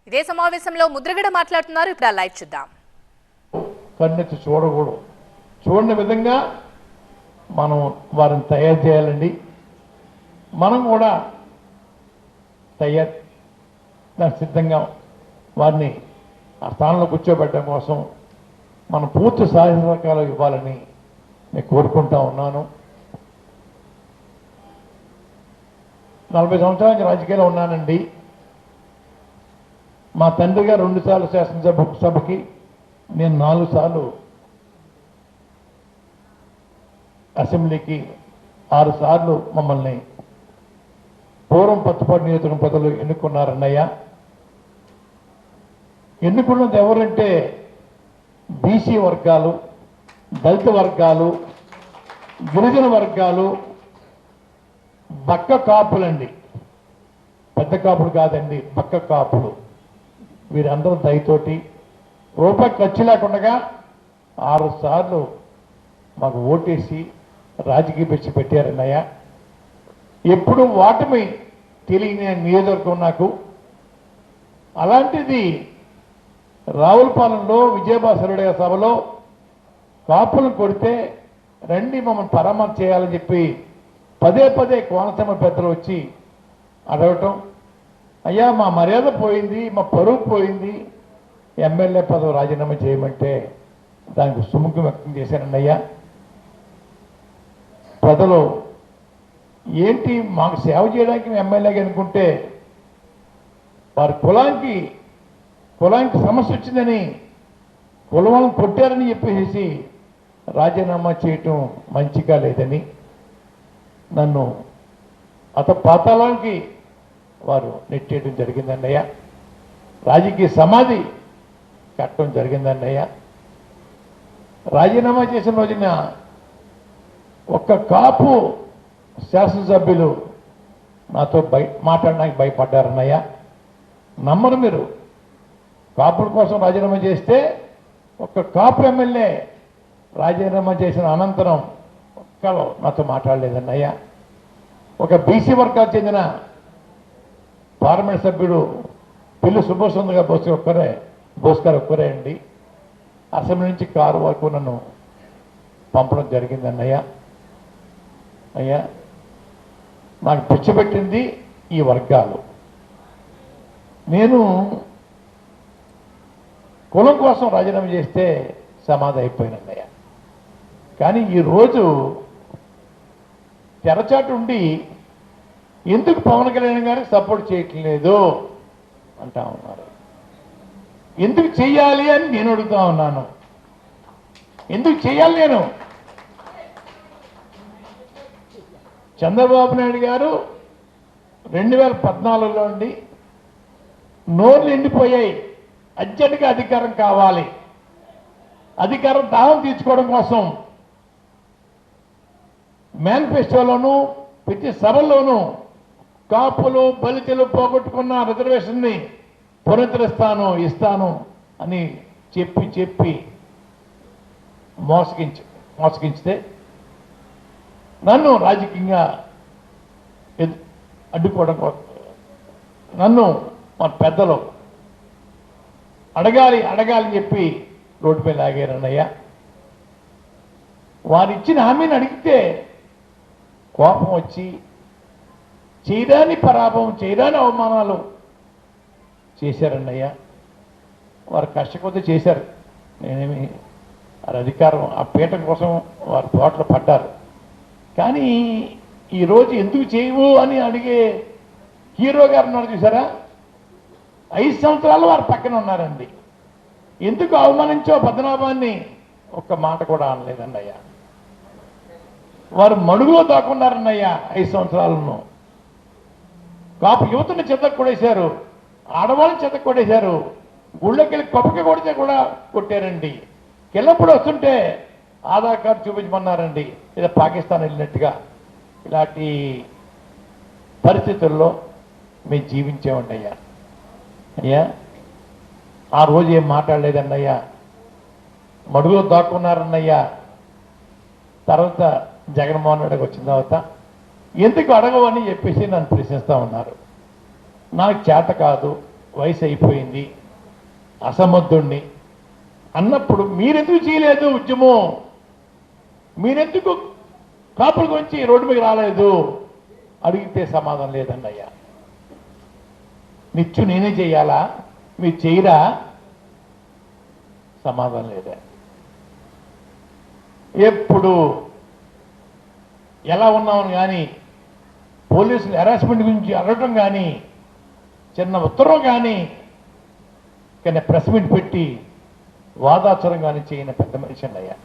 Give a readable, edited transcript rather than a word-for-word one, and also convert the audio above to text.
ఇదే సమావేశంలో ముద్రగడ మాట్లాడుతున్నారు. ఇప్పుడు ఆ లైవ్ చూద్దాం. కన్నెత్తి చూడకూడదు, చూడని విధంగా మనం వారిని తయారు చేయాలండి. మనం కూడా దానికి సిద్ధంగా వారిని ఆ స్థానంలో కూర్చోబెట్టడం కోసం మనం పూర్తి సహాయ సహకారాలు ఇవ్వాలని నేను కోరుకుంటా ఉన్నాను. 40 సంవత్సరాల నుంచి రాజకీయాల్లో ఉన్నానండి. మా తండ్రి గారు 2 సార్లు శాసనసభకి, నేను 4 సార్లు అసెంబ్లీకి, 6 సార్లు మమ్మల్ని పూర్వం పత్తిపాడు నియోజకవర్గం ప్రజలు ఎన్నుకున్నారన్నయ్య. ఎన్నుకున్నది ఎవరంటే బీసీ వర్గాలు, దళిత వర్గాలు, గిరిజన వర్గాలు, బక్క కాపులండి. పెద్ద కాపులు కాదండి, బక్క కాపులు. వీరందరూ దయతోటి రూపాయి ఖర్చు లేకుండా 6 సార్లు మాకు ఓటేసి రాజకీయ పిచ్చి పెట్టారన్నయ్య. ఎప్పుడు ఓటమి తెలియని నియోజకవర్గం నాకు. అలాంటిది రావులపాలెంలో విజయభాస్కర్ రెడ్డి సభలో కాపులను కొడితే రండి మమ్మల్ని పరామర్శ చేయాలని చెప్పి పదే కోనసీమ పెద్దలు వచ్చి అడగటం, అయ్యా మా మర్యాద పోయింది, మా పరువు పోయింది, ఎమ్మెల్యే పదవి రాజీనామా చేయమంటే దానికి సుముఖం వ్యక్తం చేశానన్నయ్యా. ప్రజలు ఏంటి మాకు సేవ చేయడానికి ఎమ్మెల్యేగా అనుకుంటే వారి కులానికి సమస్య వచ్చిందని కులవాళ్ళని కొట్టారని చెప్పేసి రాజీనామా చేయటం మంచిగా లేదని నన్ను పాతాళానికి వారు నెట్టేయడం జరిగిందన్నయ్య. రాజకీయ సమాధి కట్టడం జరిగిందన్నయ్య. రాజీనామా చేసిన రోజున ఒక్క కాపు శాసనసభ్యులు నాతో మాట్లాడడానికి భయపడ్డారన్నయ్య. నమ్మరు మీరు. కాపుల కోసం రాజీనామా చేస్తే ఒక్క కాపు ఎమ్మెల్యే రాజీనామా చేసిన అనంతరం ఒక్కలో నాతో మాట్లాడలేదన్నయ్య. ఒక బీసీ వర్గాలకు చెందిన పార్లమెంట్ సభ్యుడు పిల్లి సుభాష్ బోస్కర్ ఒక్కరే అండి అసెంబ్లీ నుంచి కారు వరకు నన్ను పంపడం జరిగిందన్నయ్య. అయ్యా నాకు పిచ్చిపెట్టింది ఈ వర్గాలు. నేను కులం కోసం రాజీనామా చేస్తే సమాధి అయిపోయినన్నయ్య. కానీ ఈరోజు తెరచాటు ఉండి ఎందుకు పవన్ కళ్యాణ్ గారికి సపోర్ట్ చేయట్లేదు అంటా ఉన్నారు. ఎందుకు చెయ్యాలి అని నేను అడుగుతా ఉన్నాను. ఎందుకు చెయ్యాలి? నేను చంద్రబాబు నాయుడు గారు 2014లో అండి నోర్లు ఎండిపోయాయి, అర్జెంటుగా అధికారం కావాలి, అధికారం దాహం తీర్చుకోవడం కోసం మేనిఫెస్టోలోనూ ప్రతి సభల్లోనూ కాపులు బలితలు పోగొట్టుకున్న రిజర్వేషన్ని ఇస్తాను అని చెప్పి మోసగించితే నన్ను రాజకీయంగా అడ్డుకోవడం కోసం నన్ను మన పెద్దలు అడగాలని చెప్పి రోడ్డుపై లాగారన్నయ్య. వారు ఇచ్చిన హామీని అడిగితే కోపం వచ్చి చేయరాని పరాభవం, చేయరాని అవమానాలు చేశారన్నయ్య. వారు కష్టకొద్ది చేశారు. నేనేమి వారి అధికారం ఆ పీఠం కోసం వారు తోటలు పడ్డారు. కానీ ఈరోజు ఎందుకు చేయవు అని అడిగే హీరో గారు ఉన్నారు చూసారా, 5 సంవత్సరాలు వారు పక్కన ఉన్నారండి. ఎందుకు అవమానించో పద్మనాభాన్ని ఒక్క మాట కూడా అనలేదన్నయ్య. వారు మడుగులో దాక్కున్నారన్నయ్య 5 సంవత్సరాలను. కాపు యువతని చెత్తకు కొట్టేశారు, ఆడవాళ్ళని చెత్తకు కొట్టేశారు, గుళ్ళకి వెళ్ళి కొప్పకి కొడితే కూడా కొట్టారండి. కిల్లప్పుడు వస్తుంటే ఆధార్ కార్డు చూపించమన్నారండి, లేదా పాకిస్తాన్ వెళ్ళినట్టుగా. ఇలాంటి పరిస్థితుల్లో మేము జీవించామండి అయ్యా. అయ్యా ఆ రోజు ఏం మాట్లాడలేదన్నయ్యా, మడుగులో దాక్కున్నారన్నయ్యా. తర్వాత జగన్మోహన్ రెడ్డికి వచ్చిన తర్వాత ఎందుకు అడగవని చెప్పేసి నన్ను ప్రశ్నిస్తూ ఉన్నారు. నాకు చేత కాదు, వయసు అయిపోయింది, అసమర్థుణ్ణి అన్నప్పుడు మీరెందుకు చేయలేదు ఉద్యమం? మీరెందుకు కాపులకు వచ్చి రోడ్డు మీద రాలేదు? అడిగితే సమాధానం లేదన్నయ్యా. నిత్యం నేనే చేయాలా, మీరు చేయరా? సమాధానం లేదా. ఎప్పుడు ఎలా ఉన్నామని కానీ, పోలీసులు హెరాస్మెంట్ గురించి అడగటం కానీ, చిన్న ఉత్తరం కానీ, కానీ ప్రెస్ మీట్ పెట్టి వాదాచరం కానీ చేయని పెద్ద మనిషి అన్నయ్యా.